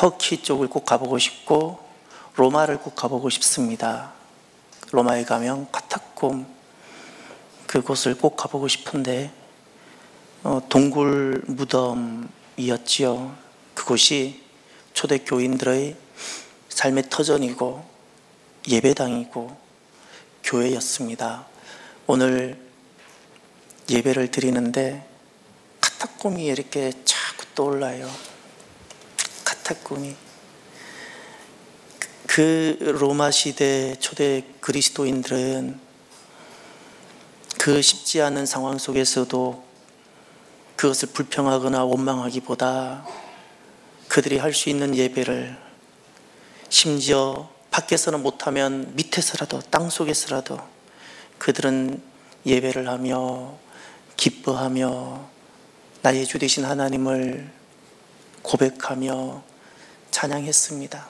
터키 쪽을 꼭 가보고 싶고 로마를 꼭 가보고 싶습니다. 로마에 가면 카타콤 그곳을 꼭 가보고 싶은데 동굴 무덤이었지요. 그곳이 초대교인들의 삶의 터전이고 예배당이고 교회였습니다. 오늘 예배를 드리는데 카타콤이 이렇게 자꾸 떠올라요. 카타콤이 그 로마 시대 초대 그리스도인들은 그 쉽지 않은 상황 속에서도 그것을 불평하거나 원망하기보다 그들이 할 수 있는 예배를, 심지어 밖에서는 못하면 밑에서라도 땅속에서라도 그들은 예배를 하며 기뻐하며 나의 주 되신 하나님을 고백하며 찬양했습니다.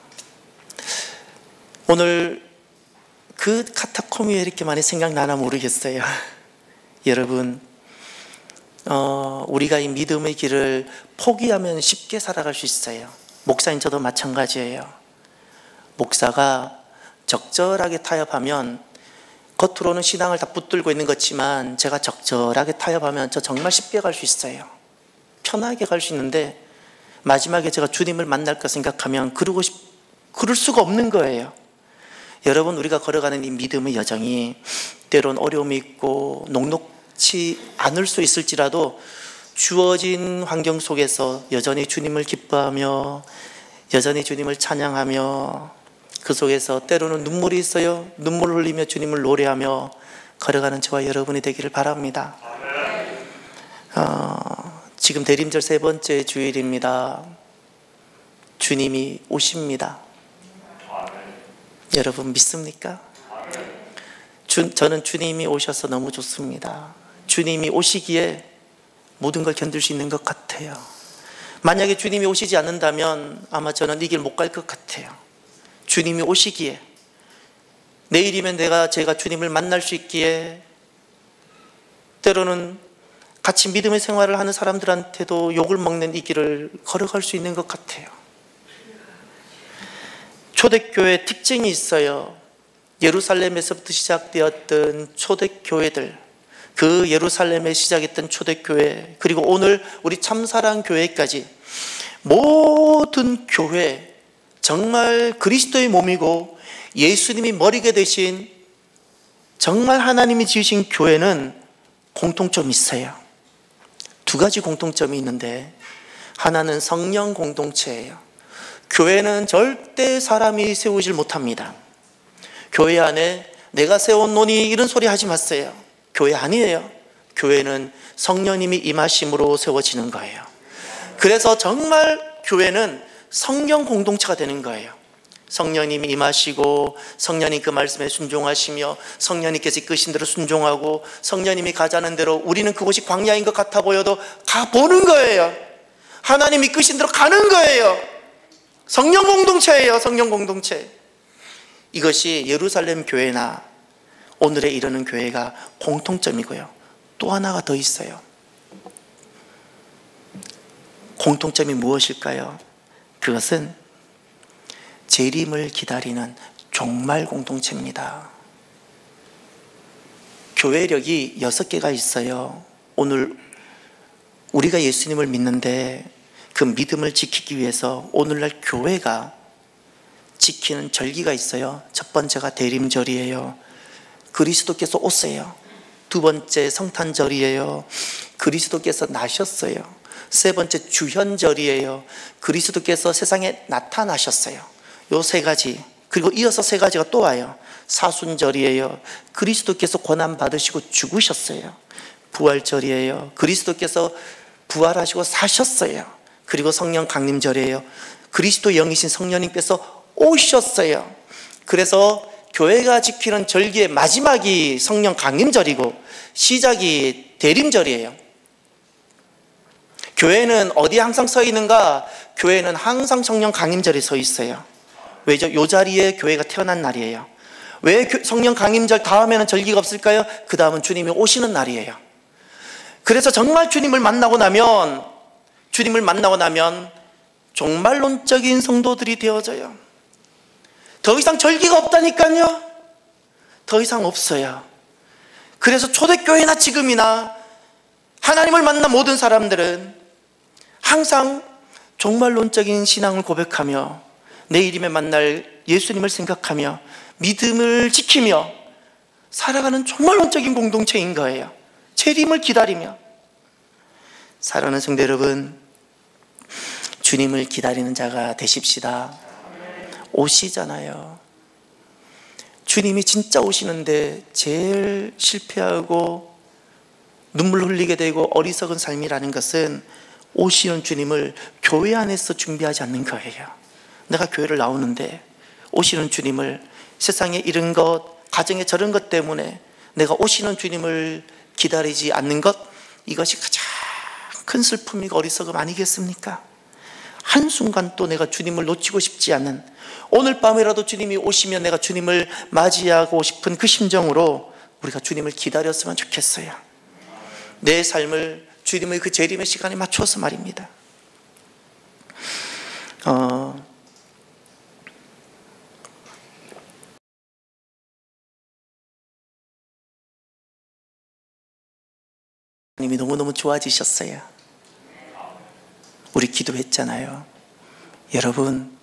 오늘 그 카타콤이 왜 이렇게 많이 생각나나 모르겠어요. 여러분, 우리가 이 믿음의 길을 포기하면 쉽게 살아갈 수 있어요. 목사님 저도 마찬가지예요. 목사가 적절하게 타협하면 겉으로는 신앙을 다 붙들고 있는 것 같지만 제가 적절하게 타협하면 저 정말 쉽게 갈 수 있어요. 편하게 갈 수 있는데 마지막에 제가 주님을 만날까 생각하면 그럴 수가 없는 거예요. 여러분, 우리가 걸어가는 이 믿음의 여정이 때론 어려움이 있고 녹록치 않을 수 있을지라도 주어진 환경 속에서 여전히 주님을 기뻐하며 여전히 주님을 찬양하며 그 속에서 때로는 눈물이 있어요. 눈물을 흘리며 주님을 노래하며 걸어가는 저와 여러분이 되기를 바랍니다. 지금 대림절 세 번째 주일입니다. 주님이 오십니다. 여러분 믿습니까? 저는 주님이 오셔서 너무 좋습니다. 주님이 오시기에 모든 걸 견딜 수 있는 것 같아요. 만약에 주님이 오시지 않는다면 아마 저는 이 길 못 갈 것 같아요. 주님이 오시기에, 내일이면 제가 주님을 만날 수 있기에, 때로는 같이 믿음의 생활을 하는 사람들한테도 욕을 먹는 이 길을 걸어갈 수 있는 것 같아요. 초대교회 특징이 있어요. 예루살렘에서부터 시작되었던 초대교회들, 그 예루살렘에 시작했던 초대교회, 그리고 오늘 우리 참사랑교회까지 모든 교회, 정말 그리스도의 몸이고 예수님이 머리가 되신 정말 하나님이 지으신 교회는 공통점이 있어요. 두 가지 공통점이 있는데, 하나는 성령 공동체예요. 교회는 절대 사람이 세우질 못합니다. 교회 안에 내가 세웠노니 이런 소리 하지 마세요. 교회 아니에요. 교회는 성령님이 임하심으로 세워지는 거예요. 그래서 정말 교회는 성령 공동체가 되는 거예요. 성령님이 임하시고 성령님 그 말씀에 순종하시며 성령님께서 이끄신 대로 순종하고 성령님이 가자는 대로 우리는 그곳이 광야인 것 같아 보여도 가보는 거예요. 하나님이 이끄신 대로 가는 거예요. 성령 공동체예요. 성령 공동체. 이것이 예루살렘 교회나 오늘에 이르는 교회가 공통점이고요. 또 하나가 더 있어요. 공통점이 무엇일까요? 그것은 재림을 기다리는 종말 공동체입니다. 교회력이 6개가 있어요. 오늘 우리가 예수님을 믿는데 그 믿음을 지키기 위해서 오늘날 교회가 지키는 절기가 있어요. 첫 번째가 대림절이에요. 그리스도께서 오세요. 두 번째 성탄절이에요. 그리스도께서 나셨어요. 세 번째 주현절이에요. 그리스도께서 세상에 나타나셨어요. 요 세 가지, 그리고 이어서 세 가지가 또 와요. 사순절이에요. 그리스도께서 고난 받으시고 죽으셨어요. 부활절이에요. 그리스도께서 부활하시고 사셨어요. 그리고 성령 강림절이에요. 그리스도 영이신 성령님께서 오셨어요. 그래서 교회가 지키는 절기의 마지막이 성령 강림절이고 시작이 대림절이에요. 교회는 어디에 항상 서 있는가? 교회는 항상 성령 강림절에 서 있어요. 왜죠? 이 자리에 교회가 태어난 날이에요. 왜 성령 강림절 다음에는 절기가 없을까요? 그 다음은 주님이 오시는 날이에요. 그래서 정말 주님을 만나고 나면 종말론적인 성도들이 되어져요. 더 이상 절기가 없다니까요. 더 이상 없어요. 그래서 초대교회나 지금이나 하나님을 만난 모든 사람들은 항상 종말론적인 신앙을 고백하며 내일임에 만날 예수님을 생각하며 믿음을 지키며 살아가는 종말론적인 공동체인 거예요. 재림을 기다리며. 사랑하는 성도 여러분, 주님을 기다리는 자가 되십시다. 오시잖아요. 주님이 진짜 오시는데 제일 실패하고 눈물 흘리게 되고 어리석은 삶이라는 것은 오시는 주님을 교회 안에서 준비하지 않는 거예요. 내가 교회를 나오는데 오시는 주님을 세상에 이런 것, 가정에 저런 것 때문에 내가 오시는 주님을 기다리지 않는 것, 이것이 가장 큰 슬픔이고 어리석음 아니겠습니까? 한순간 또 내가 주님을 놓치고 싶지 않은, 오늘 밤이라도 주님이 오시면 내가 주님을 맞이하고 싶은 그 심정으로 우리가 주님을 기다렸으면 좋겠어요. 내 삶을 주님의 그 재림의 시간에 맞춰서 말입니다. 하나님이 너무너무 좋아지셨어요. 우리 기도했잖아요. 여러분,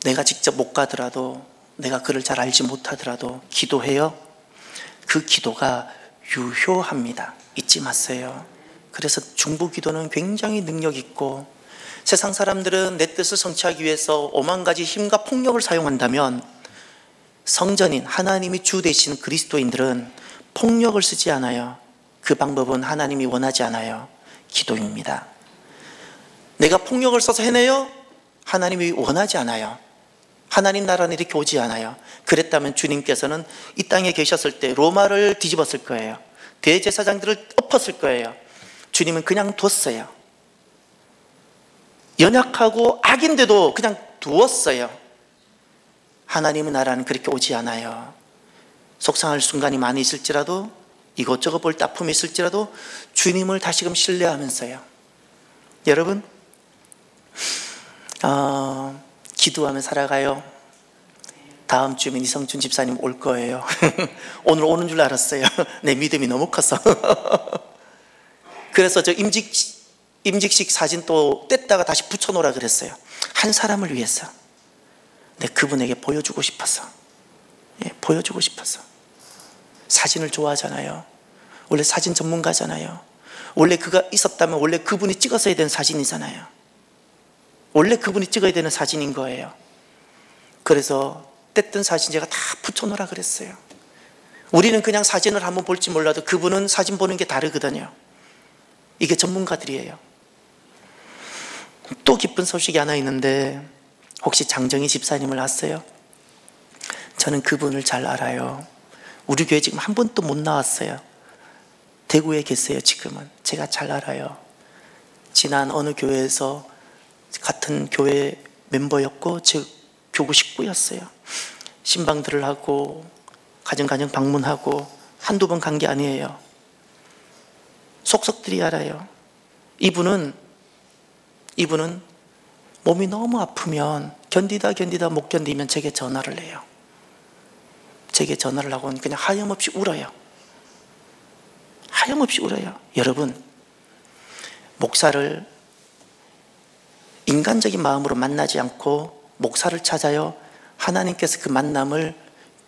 내가 직접 못 가더라도, 내가 그를 잘 알지 못하더라도 기도해요. 그 기도가 유효합니다. 잊지 마세요. 그래서 중보기도는 굉장히 능력 있고, 세상 사람들은 내 뜻을 성취하기 위해서 오만 가지 힘과 폭력을 사용한다면, 성전인 하나님이 주 되신 그리스도인들은 폭력을 쓰지 않아요. 그 방법은 하나님이 원하지 않아요. 기도입니다. 내가 폭력을 써서 해내요? 하나님이 원하지 않아요. 하나님 나라는 이렇게 오지 않아요. 그랬다면 주님께서는 이 땅에 계셨을 때 로마를 뒤집었을 거예요. 대제사장들을 엎었을 거예요. 주님은 그냥 뒀어요. 연약하고 악인데도 그냥 두었어요. 하나님의 나라는 그렇게 오지 않아요. 속상할 순간이 많이 있을지라도, 이것저것 볼 때 아픔이 있을지라도 주님을 다시금 신뢰하면서요. 여러분, 기도하며 살아가요. 다음 주면 이성준 집사님 올 거예요. 오늘 오는 줄 알았어요. 내 믿음이 너무 컸어. 그래서 저 임직식 사진 또 뗐다가 다시 붙여놓으라 그랬어요. 한 사람을 위해서. 내 그분에게 보여주고 싶어서. 보여주고 싶어서. 사진을 좋아하잖아요. 원래 사진 전문가잖아요. 원래 그가 있었다면 원래 그분이 찍었어야 되는 사진이잖아요. 원래 그분이 찍어야 되는 사진인 거예요. 그래서 뗐던 사진 제가 다 붙여놓으라 그랬어요. 우리는 그냥 사진을 한번 볼지 몰라도 그분은 사진 보는 게 다르거든요. 이게 전문가들이에요. 또 기쁜 소식이 하나 있는데, 혹시 장정희 집사님을 아세요? 저는 그분을 잘 알아요. 우리 교회 지금 한 번도 못 나왔어요. 대구에 계세요. 지금은 제가 잘 알아요. 지난 어느 교회에서 같은 교회 멤버였고 제 교구 식구였어요. 신방들을 하고 가정 방문하고 한두 번 간 게 아니에요. 속속들이 알아요. 이분은 몸이 너무 아프면 견디다 못 견디면 제게 전화를 해요. 제게 전화를 하고는 그냥 하염없이 울어요. 하염없이 울어요. 여러분, 목사를 인간적인 마음으로 만나지 않고 목사를 찾아요. 하나님께서 그 만남을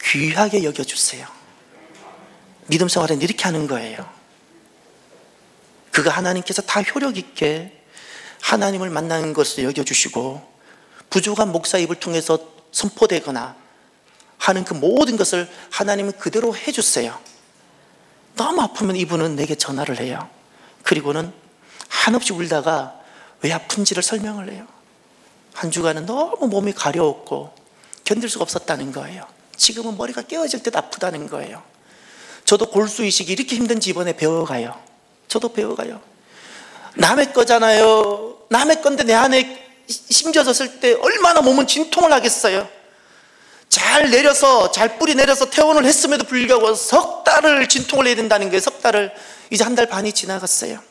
귀하게 여겨주세요. 믿음 생활은 이렇게 하는 거예요. 그가 하나님께서 다 효력 있게 하나님을 만나는 것을 여겨주시고, 부족한 목사 입을 통해서 선포되거나 하는 그 모든 것을 하나님은 그대로 해주세요. 너무 아프면 이분은 내게 전화를 해요. 그리고는 한없이 울다가 왜 아픈지를 설명을 해요. 한 주간은 너무 몸이 가려웠고 견딜 수가 없었다는 거예요. 지금은 머리가 깨어질 듯 아프다는 거예요. 저도 골수이식이 이렇게 힘든지 이번에 배워가요. 저도 배워가요. 남의 거잖아요. 남의 건데 내 안에 심겨졌을 때 얼마나 몸은 진통을 하겠어요. 잘 뿌리 내려서 퇴원을 했음에도 불구하고 석 달을 진통을 해야 된다는 거예요. 석 달을. 이제 한 달 반이 지나갔어요.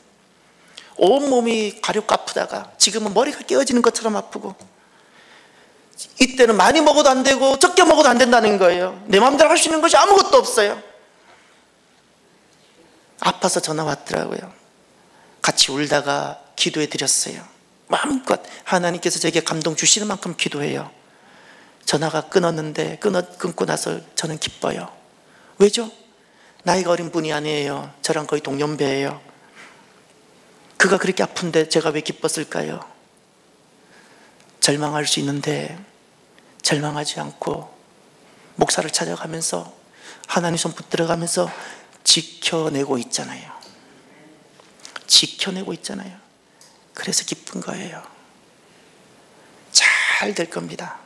온몸이 가렵고 아프다가 지금은 머리가 깨어지는 것처럼 아프고, 이때는 많이 먹어도 안 되고 적게 먹어도 안 된다는 거예요. 내 마음대로 할 수 있는 것이 아무것도 없어요. 아파서 전화 왔더라고요. 같이 울다가 기도해 드렸어요. 마음껏 하나님께서 제게 감동 주시는 만큼 기도해요. 전화가 끊었는데 끊고 나서 저는 기뻐요. 왜죠? 나이가 어린 분이 아니에요. 저랑 거의 동년배예요. 그가 그렇게 아픈데 제가 왜 기뻤을까요? 절망할 수 있는데 절망하지 않고 목사를 찾아가면서 하나님 손 붙들어가면서 지켜내고 있잖아요. 지켜내고 있잖아요. 그래서 기쁜 거예요. 잘 될 겁니다.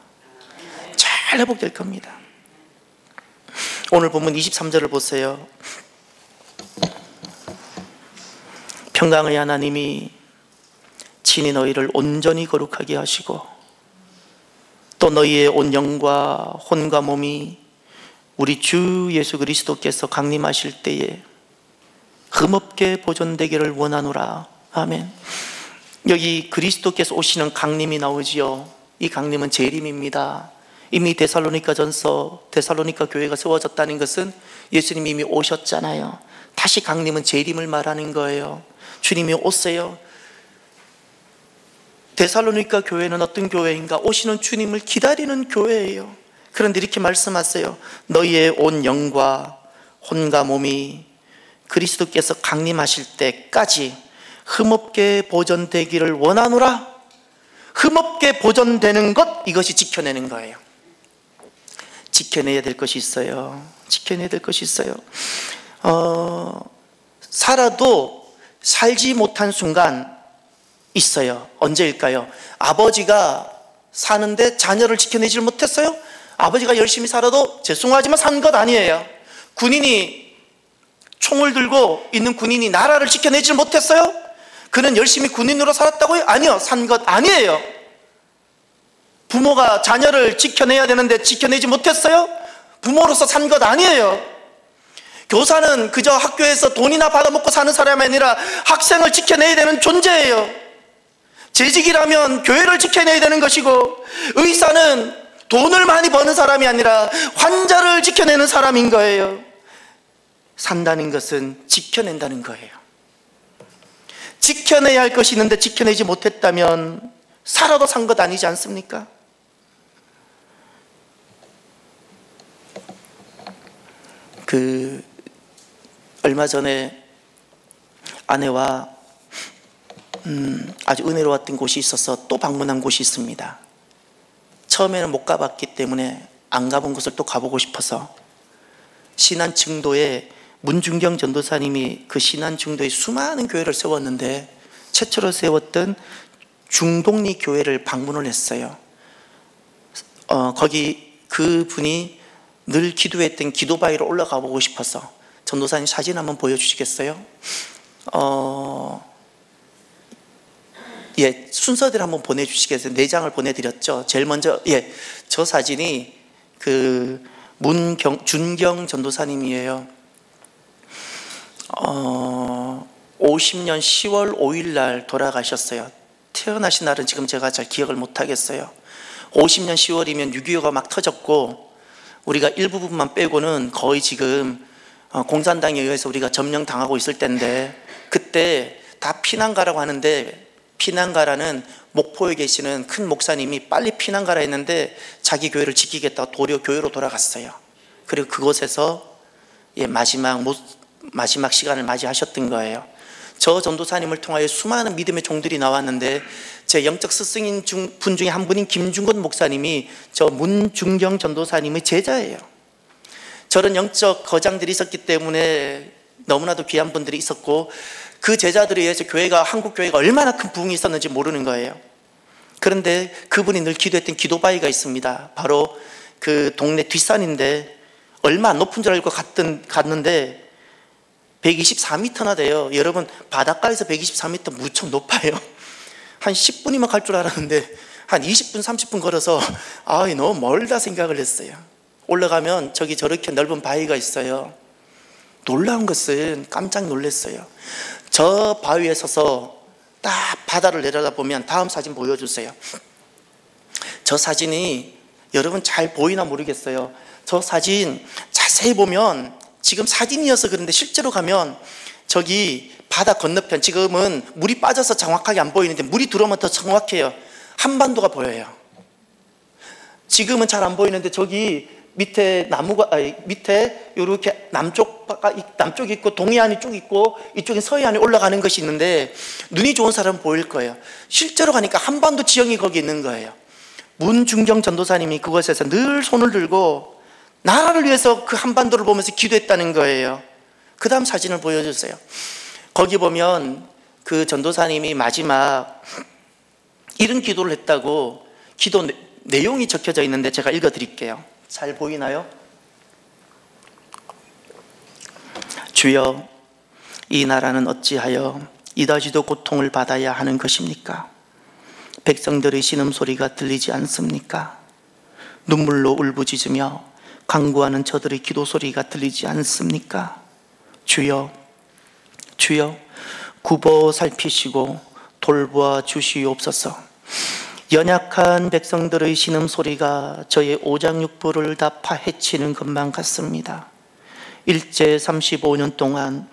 잘 회복될 겁니다. 오늘 본문 23절을 보세요. 평강의 하나님이 친히 너희를 온전히 거룩하게 하시고 또 너희의 온 영과 혼과 몸이 우리 주 예수 그리스도께서 강림하실 때에 흠없게 보존되기를 원하노라. 아멘. 여기 그리스도께서 오시는 강림이 나오지요. 이 강림은 재림입니다. 이미 데살로니가전서 데살로니가 교회가 세워졌다는 것은 예수님이 이미 오셨잖아요. 다시 강림은 재림을 말하는 거예요. 주님이 오세요. 데살로니가 교회는 어떤 교회인가? 오시는 주님을 기다리는 교회예요. 그런데 이렇게 말씀하세요. 너희의 온 영과 혼과 몸이 그리스도께서 강림하실 때까지 흠없게 보존되기를 원하노라. 흠없게 보존되는 것, 이것이 지켜내는 거예요. 지켜내야 될 것이 있어요. 지켜내야 될 것이 있어요. 살아도 살지 못한 순간 있어요. 언제일까요? 아버지가 사는데 자녀를 지켜내지 못했어요? 아버지가 열심히 살아도 죄송하지만 산 것 아니에요. 군인이 총을 들고 있는 군인이 나라를 지켜내지 못했어요? 그는 열심히 군인으로 살았다고요? 아니요, 산 것 아니에요. 부모가 자녀를 지켜내야 되는데 지켜내지 못했어요? 부모로서 산 것 아니에요. 교사는 그저 학교에서 돈이나 받아먹고 사는 사람이 아니라 학생을 지켜내야 되는 존재예요. 재직이라면 교회를 지켜내야 되는 것이고, 의사는 돈을 많이 버는 사람이 아니라 환자를 지켜내는 사람인 거예요. 산다는 것은 지켜낸다는 거예요. 지켜내야 할 것이 있는데 지켜내지 못했다면 살아도 산 것 아니지 않습니까? 얼마 전에 아내와 아주 은혜로웠던 곳이 있어서 또 방문한 곳이 있습니다. 처음에는 못 가봤기 때문에 안 가본 곳을 또 가보고 싶어서 신안 증도에 문중경 전도사님이 그 신안 증도에 수많은 교회를 세웠는데 최초로 세웠던 중동리 교회를 방문을 했어요. 거기 그분이 늘 기도했던 기도바위로 올라가 보고 싶어서 전도사님 사진 한번 보여주시겠어요? 예, 순서대로 한번 보내주시겠어요? 4장을 보내드렸죠. 제일 먼저, 예, 저 사진이 준경 전도사님이에요. 50년 10월 5일 날 돌아가셨어요. 태어나신 날은 지금 제가 잘 기억을 못 하겠어요. 50년 10월이면 6.25가 막 터졌고, 우리가 일부분만 빼고는 거의 지금 공산당에 의해서 우리가 점령당하고 있을 때인데, 그때 다 피난가라고 하는데, 피난가라는 목포에 계시는 큰 목사님이 빨리 피난가라 했는데 자기 교회를 지키겠다고 도려 교회로 돌아갔어요. 그리고 그곳에서 마지막 시간을 맞이하셨던 거예요. 저 전도사님을 통하여 수많은 믿음의 종들이 나왔는데, 제 영적 스승인 분 중에 한 분인 김중건 목사님이 저 문중경 전도사님의 제자예요. 저런 영적 거장들이 있었기 때문에 너무나도 귀한 분들이 있었고, 그 제자들에 의해서 한국 교회가 얼마나 큰 부흥이 있었는지 모르는 거예요. 그런데 그분이 늘 기도했던 기도바위가 있습니다. 바로 그 동네 뒷산인데, 얼마 안 높은 줄 알고 갔는데 124m나 돼요. 여러분, 바닷가에서 124m 무척 높아요. 한 10분이면 갈 줄 알았는데 한 20분 30분 걸어서 너무 멀다 생각을 했어요. 올라가면 저기 저렇게 넓은 바위가 있어요. 놀라운 것은 깜짝 놀랐어요. 저 바위에 서서 딱 바다를 내려다보면 다음 사진 보여주세요. 저 사진이 여러분 잘 보이나 모르겠어요. 저 사진 자세히 보면 지금 사진이어서 그런데 실제로 가면 저기 바다 건너편, 지금은 물이 빠져서 정확하게 안 보이는데 물이 들어오면 더 정확해요. 한반도가 보여요. 지금은 잘 안 보이는데 저기 밑에 나무가, 밑에 이렇게 남쪽 있고 동해안이 쭉 있고 이쪽에 서해안이 올라가는 것이 있는데 눈이 좋은 사람은 보일 거예요. 실제로 가니까 한반도 지형이 거기 있는 거예요. 문중경 전도사님이 그곳에서 늘 손을 들고 나라를 위해서 그 한반도를 보면서 기도했다는 거예요. 그 다음 사진을 보여주세요. 거기 보면 그 전도사님이 마지막 이런 기도를 했다고 기도 내용이 적혀져 있는데 제가 읽어드릴게요. 잘 보이나요? 주여, 이 나라는 어찌하여 이다지도 고통을 받아야 하는 것입니까? 백성들의 신음소리가 들리지 않습니까? 눈물로 울부짖으며 간구하는 저들의 기도소리가 들리지 않습니까? 주여, 주여, 굽어 살피시고 돌보아 주시옵소서. 연약한 백성들의 신음소리가 저의 오장육부를 다 파헤치는 것만 같습니다. 일제 35년 동안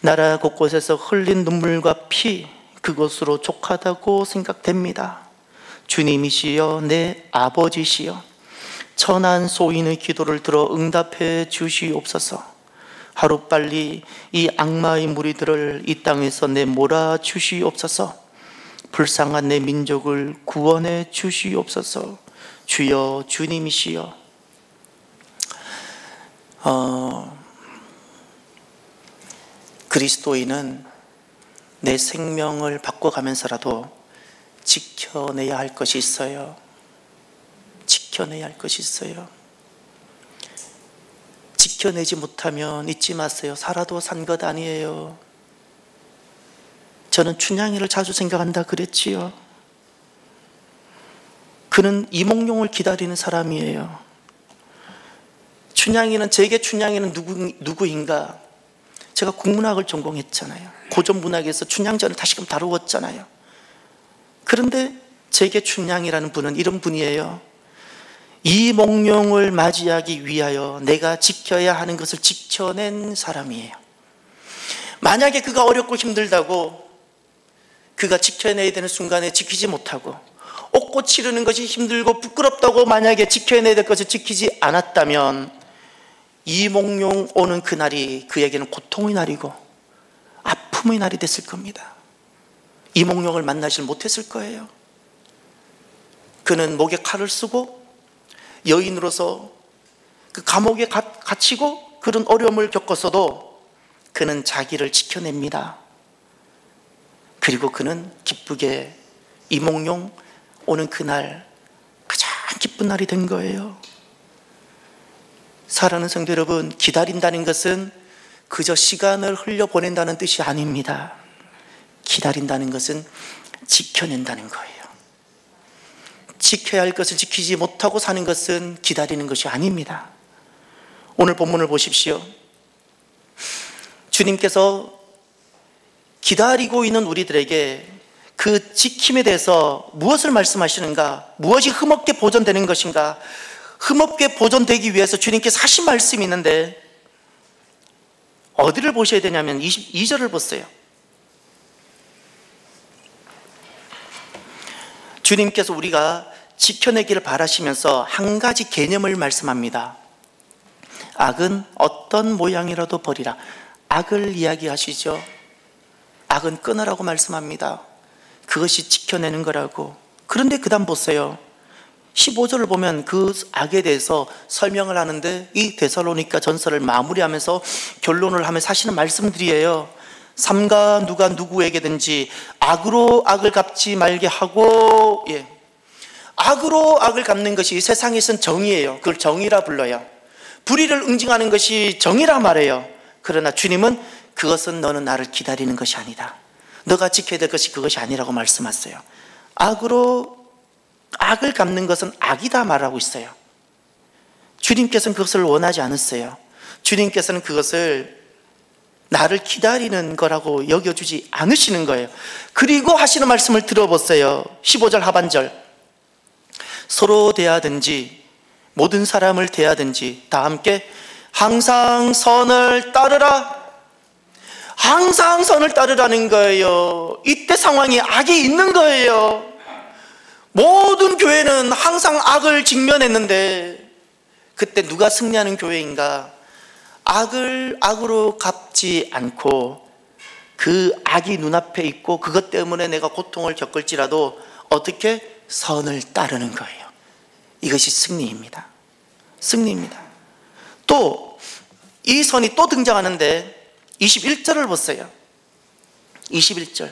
나라 곳곳에서 흘린 눈물과 피, 그것으로 족하다고 생각됩니다. 주님이시여, 내 아버지시여, 천한 소인의 기도를 들어 응답해 주시옵소서. 하루빨리 이 악마의 무리들을 이 땅에서 내몰아 주시옵소서. 불쌍한 내 민족을 구원해 주시옵소서. 주여, 주님이시여. 그리스도인은 내 생명을 바꿔가면서라도 지켜내야 할 것이 있어요. 지켜내야 할 것이 있어요. 지켜내지 못하면 잊지 마세요. 살아도 산 것 아니에요. 저는 춘향이를 자주 생각한다 그랬지요. 그는 이몽룡을 기다리는 사람이에요. 춘향이는, 제게 춘향이는 누구인가? 제가 국문학을 전공했잖아요. 고전문학에서 춘향전을 다시금 다루었잖아요. 그런데 제게 춘향이라는 분은 이런 분이에요. 이몽룡을 맞이하기 위하여 내가 지켜야 하는 것을 지켜낸 사람이에요. 만약에 그가 어렵고 힘들다고 그가 지켜내야 되는 순간에 지키지 못하고 옷꽃 치르는 것이 힘들고 부끄럽다고 만약에 지켜내야 될 것을 지키지 않았다면 이몽룡 오는 그날이 그에게는 고통의 날이고 아픔의 날이 됐을 겁니다. 이몽룡을 만나질 못했을 거예요. 그는 목에 칼을 쓰고 여인으로서 그 감옥에 갇히고 그런 어려움을 겪었어도 그는 자기를 지켜냅니다. 그리고 그는 기쁘게 이몽룡 오는 그날 가장 기쁜 날이 된 거예요. 사랑하는 성도 여러분, 기다린다는 것은 그저 시간을 흘려보낸다는 뜻이 아닙니다. 기다린다는 것은 지켜낸다는 거예요. 지켜야 할 것을 지키지 못하고 사는 것은 기다리는 것이 아닙니다. 오늘 본문을 보십시오. 주님께서 기다리고 있는 우리들에게 그 지킴에 대해서 무엇을 말씀하시는가? 무엇이 흠없게 보존되는 것인가? 흠없게 보존되기 위해서 주님께서 하신 말씀이 있는데 어디를 보셔야 되냐면 22절을 보세요. 주님께서 우리가 지켜내기를 바라시면서 한 가지 개념을 말씀합니다. 악은 어떤 모양이라도 버리라. 악을 이야기하시죠. 악은 끊으라고 말씀합니다. 그것이 지켜내는 거라고. 그런데 그 다음 보세요. 15절을 보면 그 악에 대해서 설명을 하는데 이 데살로니가 전서를 마무리하면서 결론을 하면서 하시는 말씀들이에요. 삼가 누가 누구에게든지 악으로 악을 갚지 말게 하고, 악으로 악을 갚는 것이 세상에선 정의예요. 그걸 정의라 불러요. 불의를 응징하는 것이 정의라 말해요. 그러나 주님은 그것은 너는 나를 기다리는 것이 아니다. 너가 지켜야 될 것이 그것이 아니라고 말씀하세요. 악으로 악을 갚는 것은 악이다 말하고 있어요. 주님께서는 그것을 원하지 않으세요. 주님께서는 그것을 나를 기다리는 거라고 여겨주지 않으시는 거예요. 그리고 하시는 말씀을 들어보세요. 15절 하반절. 서로 대하든지 모든 사람을 대하든지 다 함께 항상 선을 따르라. 항상 선을 따르라는 거예요. 이때 상황에 악이 있는 거예요. 모든 교회는 항상 악을 직면했는데 그때 누가 승리하는 교회인가? 악을 악으로 갚지 않고 그 악이 눈앞에 있고 그것 때문에 내가 고통을 겪을지라도 어떻게? 선을 따르는 거예요. 이것이 승리입니다. 승리입니다. 또 이 선이 또 등장하는데 21절을 보세요. 21절.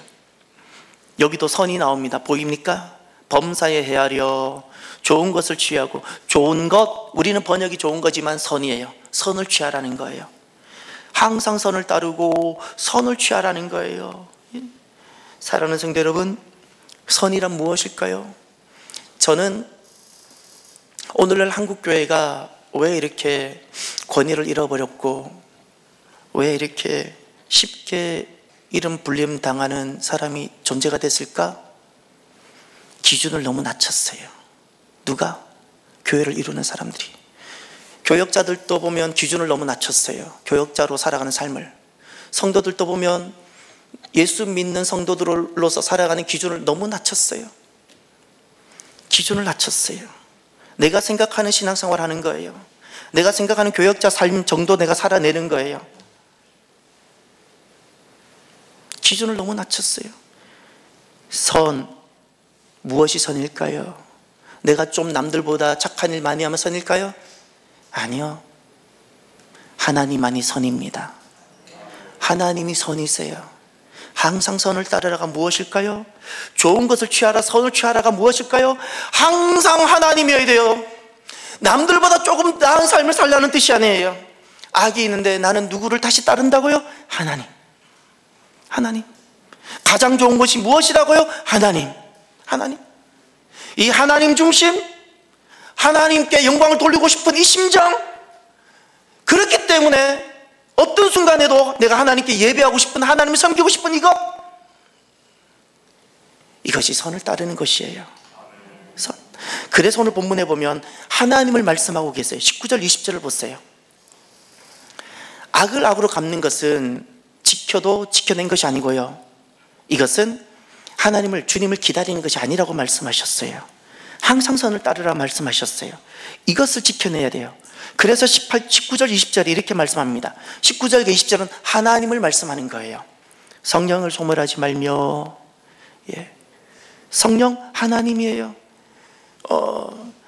여기도 선이 나옵니다. 보입니까? 범사에 헤아려 좋은 것을 취하고, 좋은 것, 우리는 번역이 좋은 거지만 선이에요. 선을 취하라는 거예요. 항상 선을 따르고 선을 취하라는 거예요. 사랑하는 성도 여러분, 선이란 무엇일까요? 저는 오늘날 한국교회가 왜 이렇게 권위를 잃어버렸고 왜 이렇게 쉽게 이름 불림 당하는 사람이 존재가 됐을까? 기준을 너무 낮췄어요. 누가? 교회를 이루는 사람들이. 교역자들도 보면 기준을 너무 낮췄어요. 교역자로 살아가는 삶을. 성도들도 보면 예수 믿는 성도들로서 살아가는 기준을 너무 낮췄어요. 기준을 낮췄어요. 내가 생각하는 신앙생활 하는 거예요. 내가 생각하는 교역자 삶 정도 내가 살아내는 거예요. 기준을 너무 낮췄어요. 선, 무엇이 선일까요? 내가 좀 남들보다 착한 일 많이 하면 선일까요? 아니요. 하나님만이 선입니다. 하나님이 선이세요. 항상 선을 따르라가 무엇일까요? 좋은 것을 취하라, 선을 취하라가 무엇일까요? 항상 하나님이어야 돼요. 남들보다 조금 나은 삶을 살라는 뜻이 아니에요. 악이 있는데 나는 누구를 다시 따른다고요? 하나님. 하나님. 가장 좋은 것이 무엇이라고요? 하나님. 하나님. 이 하나님 중심, 하나님께 영광을 돌리고 싶은 이 심정, 그렇기 때문에 어떤 순간에도 내가 하나님께 예배하고 싶은, 하나님을 섬기고 싶은 이것이 선을 따르는 것이에요. 선. 그래서 오늘 본문에 보면 하나님을 말씀하고 계세요. 19절 20절을 보세요. 악을 악으로 갚는 것은 지켜도 지켜낸 것이 아니고요, 이것은 하나님을, 주님을 기다리는 것이 아니라고 말씀하셨어요. 항상 선을 따르라 말씀하셨어요. 이것을 지켜내야 돼요. 그래서 19절 20절에 이렇게 말씀합니다. 19절과 20절은 하나님을 말씀하는 거예요. 성령을 소멸하지 말며, 성령 하나님이에요.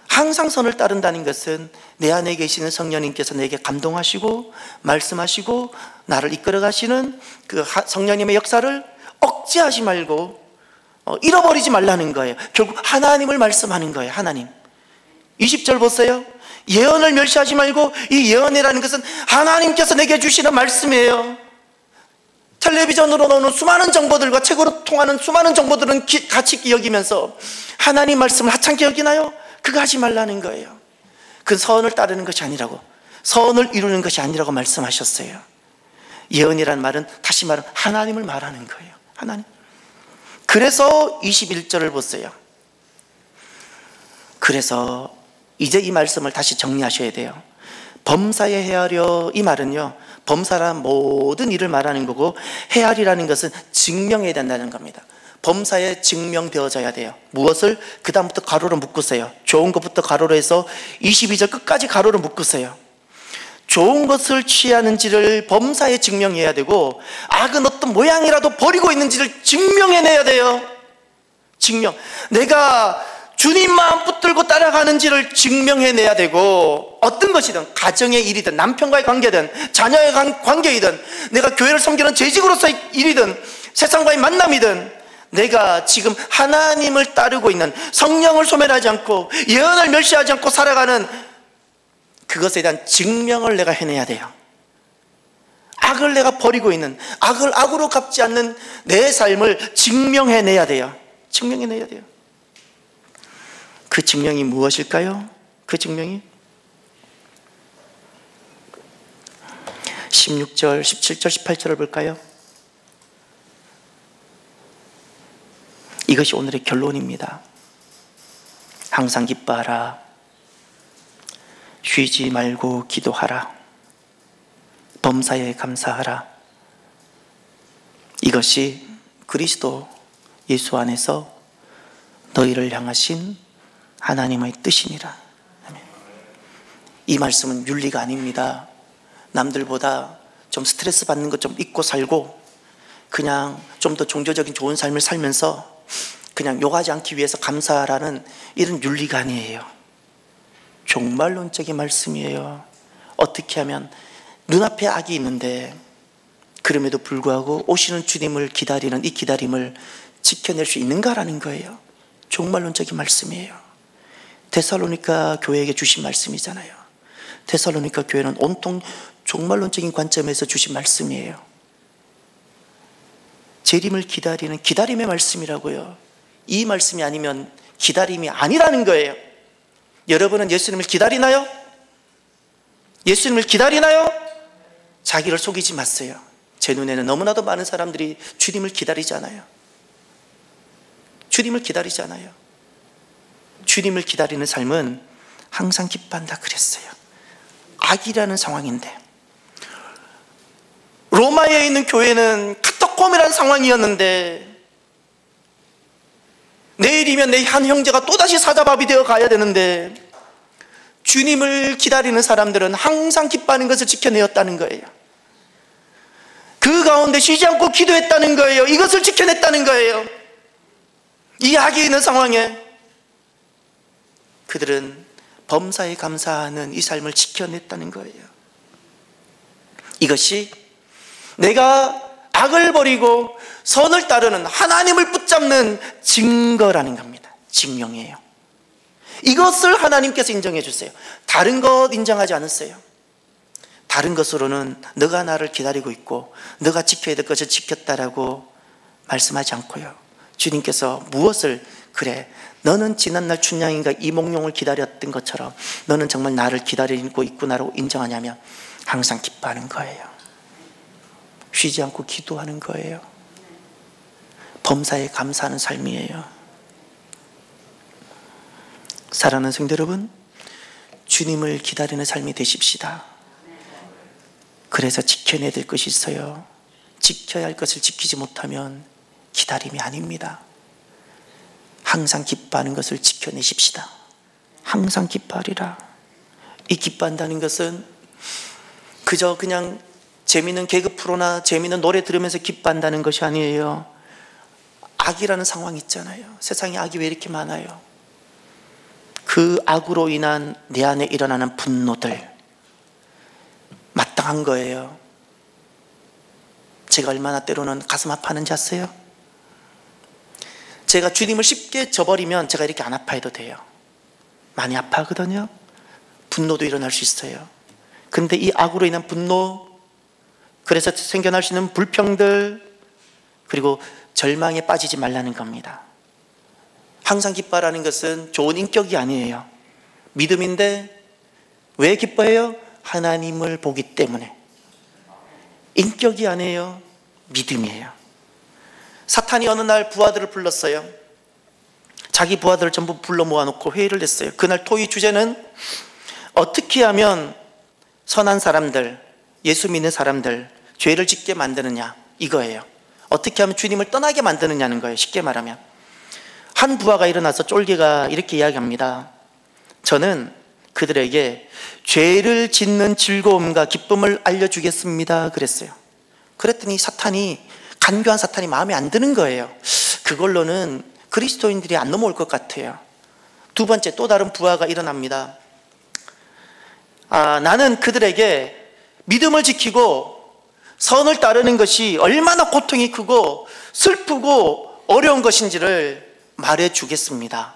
항상 선을 따른다는 것은 내 안에 계시는 성령님께서 내게 감동하시고 말씀하시고 나를 이끌어 가시는 그 성령님의 역사를 억제하지 말고 잃어버리지 말라는 거예요. 결국 하나님을 말씀하는 거예요. 하나님. 20절 보세요. 예언을 멸시하지 말고, 이 예언이라는 것은 하나님께서 내게 주시는 말씀이에요. 텔레비전으로 나오는 수많은 정보들과 책으로 통하는 수많은 정보들은 가치 있게 여기면서 하나님 말씀을 하찮게 여기나요? 그거 하지 말라는 거예요. 그 선을 따르는 것이 아니라고, 선을 이루는 것이 아니라고 말씀하셨어요. 예언이라는 말은, 다시 말하면 하나님을 말하는 거예요. 하나님. 그래서 21절을 보세요. 그래서 이제 이 말씀을 다시 정리하셔야 돼요. 범사에 헤아려, 이 말은요, 범사란 모든 일을 말하는 거고, 헤아리라는 것은 증명해야 된다는 겁니다. 범사에 증명되어져야 돼요. 무엇을? 그 다음부터 가로로 묶으세요. 좋은 것부터 가로로 해서 22절 끝까지 가로로 묶으세요. 좋은 것을 취하는지를 범사에 증명해야 되고, 악은 어떤 모양이라도 버리고 있는지를 증명해내야 돼요. 증명. 내가 주님 마음 붙들고 따라가는지를 증명해내야 되고, 어떤 것이든, 가정의 일이든, 남편과의 관계든, 자녀의 관계이든, 내가 교회를 섬기는 재직으로서의 일이든, 세상과의 만남이든, 내가 지금 하나님을 따르고 있는, 성령을 소멸하지 않고 예언을 멸시하지 않고 살아가는 그것에 대한 증명을 내가 해내야 돼요. 악을 내가 버리고 있는, 악을 악으로 갚지 않는 내 삶을 증명해내야 돼요. 증명해내야 돼요. 그 증명이 무엇일까요? 그 증명이 16절, 17절, 18절을 볼까요? 이것이 오늘의 결론입니다. 항상 기뻐하라. 쉬지 말고 기도하라. 범사에 감사하라. 이것이 그리스도 예수 안에서 너희를 향하신 하나님의 뜻이니라. 이 말씀은 윤리가 아닙니다. 남들보다 좀 스트레스 받는 것 좀 잊고 살고 그냥 좀 더 종교적인 좋은 삶을 살면서 그냥 욕하지 않기 위해서 감사하라는 이런 윤리가 아니에요. 종말론적인 말씀이에요. 어떻게 하면 눈앞에 악이 있는데 그럼에도 불구하고 오시는 주님을 기다리는 이 기다림을 지켜낼 수 있는가라는 거예요. 종말론적인 말씀이에요. 데살로니가 교회에게 주신 말씀이잖아요. 데살로니가 교회는 온통 종말론적인 관점에서 주신 말씀이에요. 재림을 기다리는 기다림의 말씀이라고요. 이 말씀이 아니면 기다림이 아니라는 거예요. 여러분은 예수님을 기다리나요? 예수님을 기다리나요? 자기를 속이지 마세요. 제 눈에는 너무나도 많은 사람들이 주님을 기다리잖아요. 주님을 기다리잖아요. 주님을 기다리는 삶은 항상 기뻐한다 그랬어요. 악이라는 상황인데, 로마에 있는 교회는 카타콤이라는 상황이었는데 내일이면 내 한 형제가 또다시 사자밥이 되어 가야 되는데 주님을 기다리는 사람들은 항상 기뻐하는 것을 지켜내었다는 거예요. 그 가운데 쉬지 않고 기도했다는 거예요. 이것을 지켜냈다는 거예요. 이 악이 있는 상황에 그들은 범사에 감사하는 이 삶을 지켜냈다는 거예요. 이것이 내가 악을 버리고 선을 따르는 하나님을 붙잡는 증거라는 겁니다. 증명이에요. 이것을 하나님께서 인정해 주세요. 다른 것 인정하지 않으세요. 다른 것으로는 너가 나를 기다리고 있고 너가 지켜야 될 것을 지켰다라고 말씀하지 않고요. 주님께서 무엇을, 그래 너는 지난날 춘향인가 이몽룡을 기다렸던 것처럼 너는 정말 나를 기다리고 있구나라고 인정하냐면 항상 기뻐하는 거예요. 쉬지 않고 기도하는 거예요. 범사에 감사하는 삶이에요. 사랑하는 성도 여러분, 주님을 기다리는 삶이 되십시다. 그래서 지켜내야 될 것이 있어요. 지켜야 할 것을 지키지 못하면 기다림이 아닙니다. 항상 기뻐하는 것을 지켜내십시다. 항상 기뻐하리라. 이 기뻐한다는 것은 그저 그냥 재미있는 개그 프로나 재미있는 노래 들으면서 기뻐한다는 것이 아니에요. 악이라는 상황이 있잖아요. 세상에 악이 왜 이렇게 많아요? 그 악으로 인한 내 안에 일어나는 분노들 마땅한 거예요. 제가 얼마나 때로는 가슴 아파하는지 아세요? 제가 주님을 쉽게 저버리면 제가 이렇게 안 아파해도 돼요. 많이 아파하거든요. 분노도 일어날 수 있어요. 그런데 이 악으로 인한 분노, 그래서 생겨날 수 있는 불평들, 그리고 절망에 빠지지 말라는 겁니다. 항상 기뻐하라는 것은 좋은 인격이 아니에요. 믿음인데 왜 기뻐해요? 하나님을 보기 때문에. 인격이 아니에요. 믿음이에요. 사탄이 어느 날 부하들을 불렀어요. 자기 부하들을 전부 불러 모아놓고 회의를 했어요. 그날 토의 주제는 어떻게 하면 선한 사람들, 예수 믿는 사람들 죄를 짓게 만드느냐, 이거예요. 어떻게 하면 주님을 떠나게 만드느냐는 거예요. 쉽게 말하면 한 부하가 일어나서 쫄개가 이렇게 이야기합니다. 저는 그들에게 죄를 짓는 즐거움과 기쁨을 알려주겠습니다 그랬어요. 그랬더니 간교한 사탄이 마음에 안 드는 거예요. 그걸로는 그리스도인들이 안 넘어올 것 같아요. 두 번째, 또 다른 부하가 일어납니다. 나는 그들에게 믿음을 지키고 선을 따르는 것이 얼마나 고통이 크고 슬프고 어려운 것인지를 말해주겠습니다.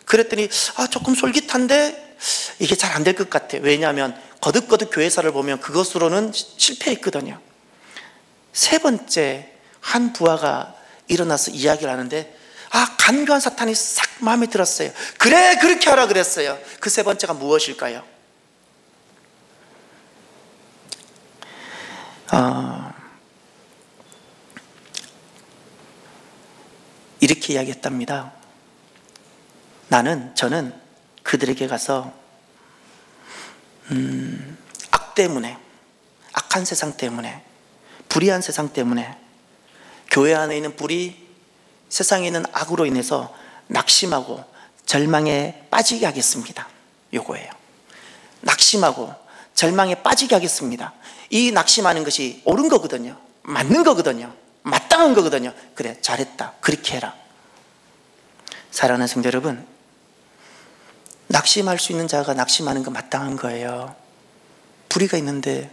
그랬더니 조금 솔깃한데 이게 잘 안 될 것 같아. 왜냐하면 거듭거듭 교회사를 보면 그것으로는 실패했거든요. 세 번째, 한 부하가 일어나서 이야기를 하는데 간교한 사탄이 싹 마음에 들었어요. 그래, 그렇게 하라 그랬어요. 그 세 번째가 무엇일까요? 이렇게 이야기했답니다. 저는 그들에게 가서 악 때문에, 악한 세상 때문에, 불의한 세상 때문에, 교회 안에 있는 불이 세상에 있는 악으로 인해서 낙심하고 절망에 빠지게 하겠습니다. 요거예요. 낙심하고 절망에 빠지게 하겠습니다. 이 낙심하는 것이 옳은 거거든요. 맞는 거거든요. 마땅한 거거든요. 그래, 잘했다. 그렇게 해라. 사랑하는 성도 여러분, 낙심할 수 있는 자가 낙심하는 건 마땅한 거예요. 불의가 있는데,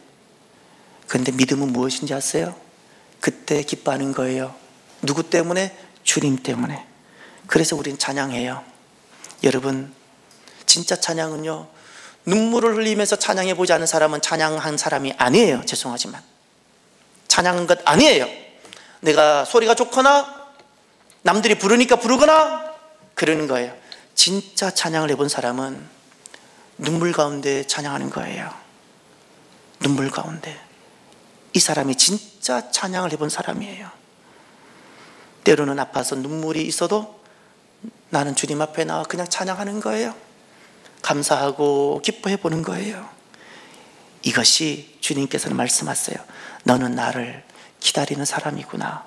그런데 믿음은 무엇인지 아세요? 그때 기뻐하는 거예요. 누구 때문에? 주님 때문에. 그래서 우리는 찬양해요. 여러분, 진짜 찬양은요, 눈물을 흘리면서 찬양해 보지 않은 사람은 찬양한 사람이 아니에요. 죄송하지만 찬양한 것 아니에요. 내가 소리가 좋거나 남들이 부르니까 부르거나 그러는 거예요. 진짜 찬양을 해본 사람은 눈물 가운데 찬양하는 거예요. 눈물 가운데. 이 사람이 진짜 찬양을 해본 사람이에요. 때로는 아파서 눈물이 있어도 나는 주님 앞에 나와 그냥 찬양하는 거예요. 감사하고 기뻐해 보는 거예요. 이것이 주님께서는 말씀하세요. 너는 나를 기다리는 사람이구나.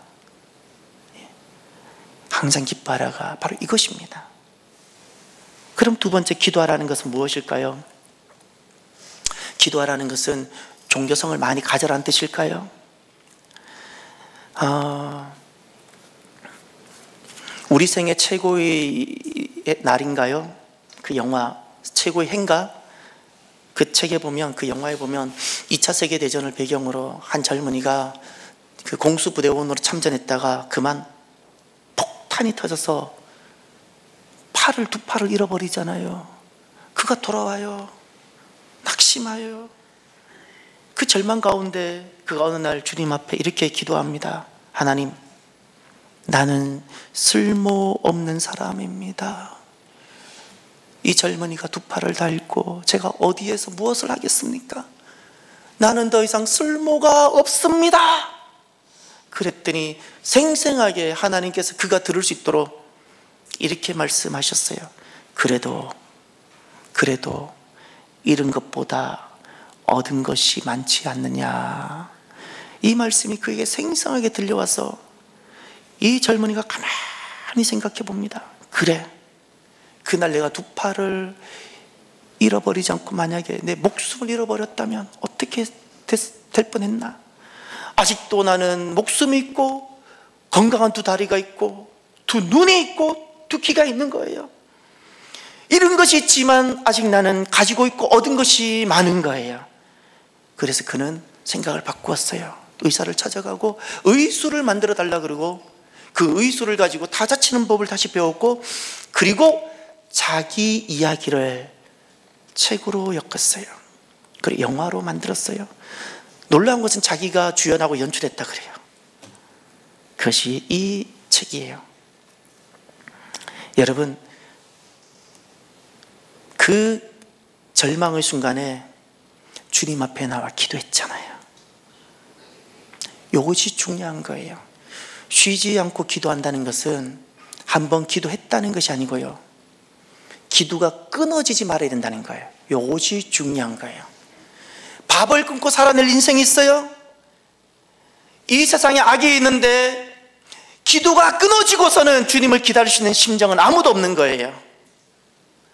항상 기뻐하라가 바로 이것입니다. 그럼 두 번째, 기도하라는 것은 무엇일까요? 기도하라는 것은 종교성을 많이 가져라는 뜻일까요? 우리 생애 최고의 날인가요? 그 영화 최고의 해인가? 그 책에 보면, 그 영화에 보면 2차 세계대전을 배경으로 한 젊은이가 그 공수부대원으로 참전했다가 그만 폭탄이 터져서 두 팔을 잃어버리잖아요. 그가 돌아와요. 낙심하여. 그 절망 가운데 그가 어느 날 주님 앞에 이렇게 기도합니다. 하나님, 나는 쓸모없는 사람입니다. 이 젊은이가 두 팔을 다 잃고 제가 어디에서 무엇을 하겠습니까? 나는 더 이상 쓸모가 없습니다. 그랬더니 생생하게 하나님께서 그가 들을 수 있도록 이렇게 말씀하셨어요. 그래도 잃은 것보다 얻은 것이 많지 않느냐. 이 말씀이 그에게 생생하게 들려와서 이 젊은이가 가만히 생각해 봅니다. 그래, 그날 내가 두 팔을 잃어버리지 않고 만약에 내 목숨을 잃어버렸다면 어떻게 될 뻔했나. 아직도 나는 목숨이 있고 건강한 두 다리가 있고 두 눈이 있고 두 귀가 있는 거예요. 잃은 것이 있지만 아직 나는 가지고 있고 얻은 것이 많은 거예요. 그래서 그는 생각을 바꾸었어요. 의사를 찾아가고 의수를 만들어 달라 그러고 그 의수를 가지고 타자치는 법을 다시 배웠고, 그리고 자기 이야기를 책으로 엮었어요. 그리고 영화로 만들었어요. 놀라운 것은 자기가 주연하고 연출했다 그래요. 그것이 이 책이에요. 여러분, 그 절망의 순간에 주님 앞에 나와 기도했잖아요. 이것이 중요한 거예요. 쉬지 않고 기도한다는 것은 한번 기도했다는 것이 아니고요, 기도가 끊어지지 말아야 된다는 거예요. 이것이 중요한 거예요. 밥을 끊고 살아낼 인생이 있어요? 이 세상에 악이 있는데 기도가 끊어지고서는 주님을 기다릴 수 있는 심정은 아무도 없는 거예요.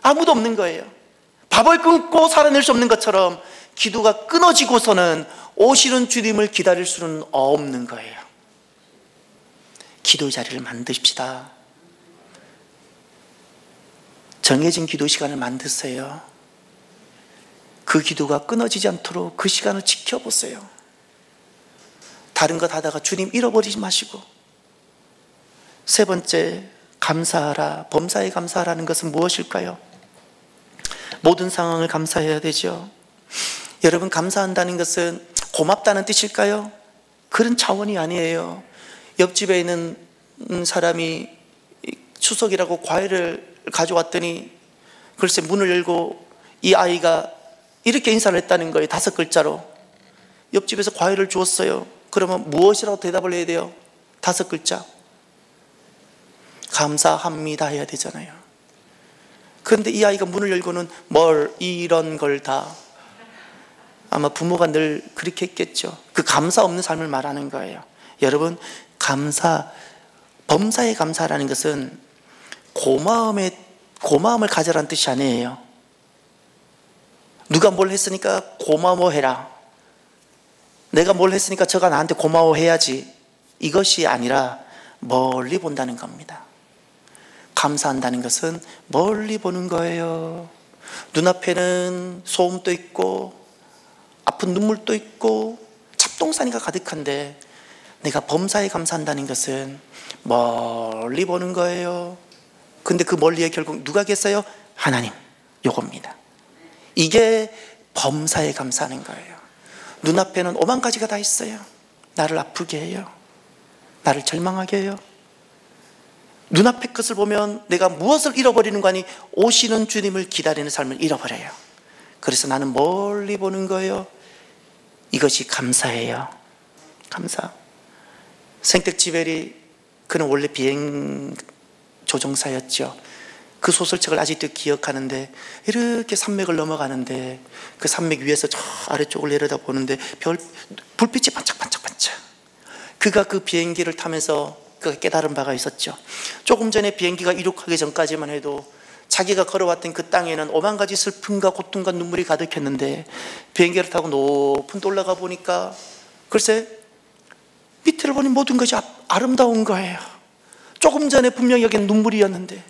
아무도 없는 거예요. 밥을 끊고 살아낼 수 없는 것처럼 기도가 끊어지고서는 오시는 주님을 기다릴 수는 없는 거예요. 기도의 자리를 만드십시다. 정해진 기도 시간을 만드세요. 그 기도가 끊어지지 않도록 그 시간을 지켜보세요. 다른 것 하다가 주님 잃어버리지 마시고. 세 번째, 감사하라. 범사에 감사하라는 것은 무엇일까요? 모든 상황을 감사해야 되죠. 여러분, 감사한다는 것은 고맙다는 뜻일까요? 그런 차원이 아니에요. 옆집에 있는 사람이 추석이라고 과일을 가져왔더니 글쎄 문을 열고 이 아이가 이렇게 인사를 했다는 거예요. 5글자로. 옆집에서 과일을 주었어요. 그러면 무엇이라고 대답을 해야 돼요? 5글자. 감사합니다 해야 되잖아요. 그런데 이 아이가 문을 열고는 뭘 이런 걸 다, 아마 부모가 늘 그렇게 했겠죠. 그 감사 없는 삶을 말하는 거예요. 여러분, 범사에 감사라는 것은 고마움을 가져라는 뜻이 아니에요. 누가 뭘 했으니까 고마워해라, 내가 뭘 했으니까 저가 나한테 고마워해야지, 이것이 아니라 멀리 본다는 겁니다. 감사한다는 것은 멀리 보는 거예요. 눈앞에는 소음도 있고 아픈 눈물도 있고 잡동사니가 가득한데, 내가 범사에 감사한다는 것은 멀리 보는 거예요. 근데 그 멀리에 결국 누가 계세요? 하나님. 요겁니다. 이게 범사에 감사하는 거예요. 눈앞에는 오만 가지가 다 있어요. 나를 아프게 해요, 나를 절망하게 해요. 눈앞의 것을 보면 내가 무엇을 잃어버리는 거 아니, 오시는 주님을 기다리는 삶을 잃어버려요. 그래서 나는 멀리 보는 거예요. 이것이 감사예요. 감사. 생텍쥐베리, 그는 원래 비행 조종사였죠. 그 소설책을 아직도 기억하는데, 이렇게 산맥을 넘어가는데 그 산맥 위에서 저 아래쪽을 내려다보는데 불빛이 반짝반짝반짝. 그가 그 비행기를 타면서 그가 깨달은 바가 있었죠. 조금 전에 비행기가 이륙하기 전까지만 해도 자기가 걸어왔던 그 땅에는 오만 가지 슬픔과 고통과 눈물이 가득했는데, 비행기를 타고 높은 데 올라가 보니까 글쎄 밑을 보니 모든 것이 아름다운 거예요. 조금 전에 분명히 여긴 눈물이었는데,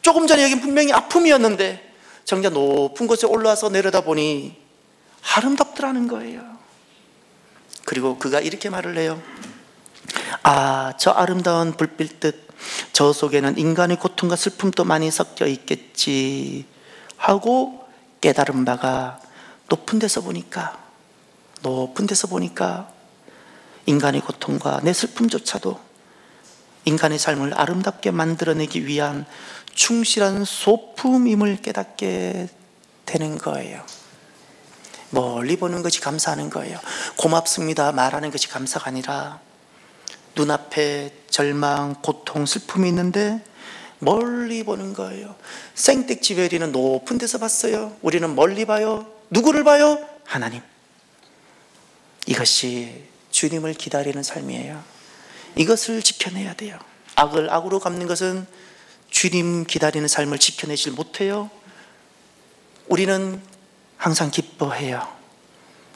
조금 전에 여긴 분명히 아픔이었는데, 정작 높은 곳에 올라와서 내려다보니 아름답더라는 거예요. 그리고 그가 이렇게 말을 해요. 아, 저 아름다운 불빛 뜻, 저 속에는 인간의 고통과 슬픔도 많이 섞여 있겠지 하고 깨달은 바가, 높은 데서 보니까 인간의 고통과 내 슬픔조차도 인간의 삶을 아름답게 만들어내기 위한 충실한 소품임을 깨닫게 되는 거예요. 멀리 보는 것이 감사하는 거예요. 고맙습니다 말하는 것이 감사가 아니라, 눈앞에 절망, 고통, 슬픔이 있는데 멀리 보는 거예요. 생텍쥐베리는 높은 데서 봤어요. 우리는 멀리 봐요. 누구를 봐요? 하나님. 이것이 주님을 기다리는 삶이에요. 이것을 지켜내야 돼요. 악을 악으로 갚는 것은 주님 기다리는 삶을 지켜내질 못해요. 우리는 항상 기뻐해요.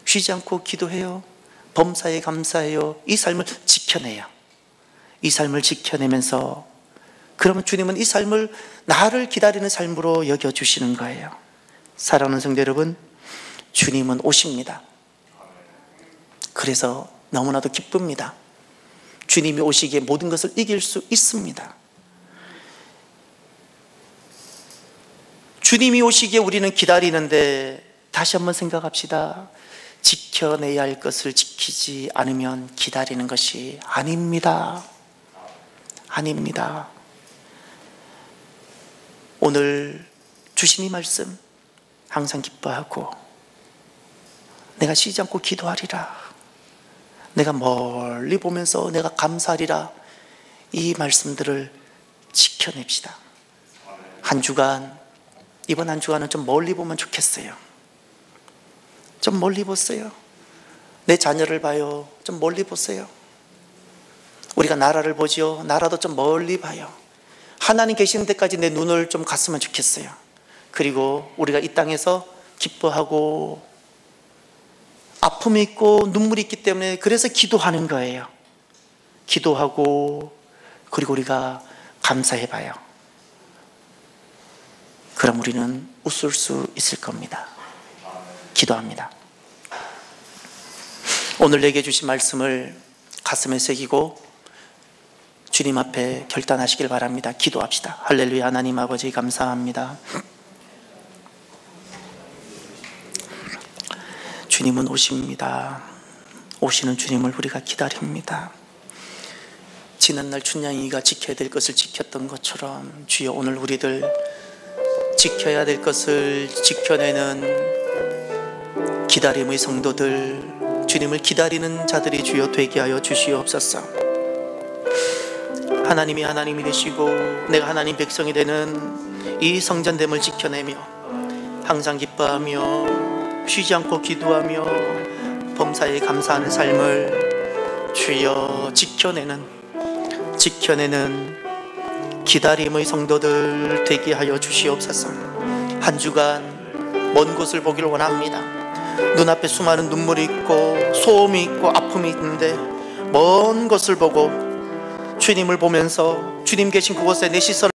쉬지 않고 기도해요. 범사에 감사해요. 이 삶을 지켜내요. 이 삶을 지켜내면서, 그러면 주님은 이 삶을 나를 기다리는 삶으로 여겨주시는 거예요. 사랑하는 성도 여러분, 주님은 오십니다. 그래서 너무나도 기쁩니다. 주님이 오시기에 모든 것을 이길 수 있습니다. 주님이 오시기에 우리는 기다리는데, 다시 한번 생각합시다. 지켜내야 할 것을 지키지 않으면 기다리는 것이 아닙니다. 아닙니다. 오늘 주신 이 말씀 항상 기뻐하고, 내가 쉬지 않고 기도하리라, 내가 멀리 보면서 내가 감사하리라, 이 말씀들을 지켜냅시다. 한 주간, 이번 한 주간은 좀 멀리 보면 좋겠어요. 좀 멀리 보세요. 내 자녀를 봐요. 좀 멀리 보세요. 우리가 나라를 보지요. 나라도 좀 멀리 봐요. 하나님 계시는 데까지 내 눈을 좀 갔으면 좋겠어요. 그리고 우리가 이 땅에서 기뻐하고 아픔이 있고 눈물이 있기 때문에, 그래서 기도하는 거예요. 기도하고, 그리고 우리가 감사해 봐요. 그럼 우리는 웃을 수 있을 겁니다. 기도합니다. 오늘 내게 주신 말씀을 가슴에 새기고 주님 앞에 결단하시길 바랍니다. 기도합시다. 할렐루야. 하나님 아버지 감사합니다. 주님은 오십니다. 오시는 주님을 우리가 기다립니다. 지난날 춘향이가 지켜야 될 것을 지켰던 것처럼, 주여 오늘 우리들 지켜야 될 것을 지켜내는 기다림의 성도들, 주님을 기다리는 자들이 주여 되게 하여 주시옵소서. 하나님이 하나님이 되시고 내가 하나님 백성이 되는 이 성전됨을 지켜내며 항상 기뻐하며 쉬지 않고 기도하며 범사에 감사하는 삶을 주여 지켜내는 기다림의 성도들 되게 하여 주시옵소서. 한 주간 먼 곳을 보기를 원합니다. 눈앞에 수많은 눈물이 있고 소음이 있고 아픔이 있는데 먼 곳을 보고 주님을 보면서 주님 계신 그곳에 내 시선을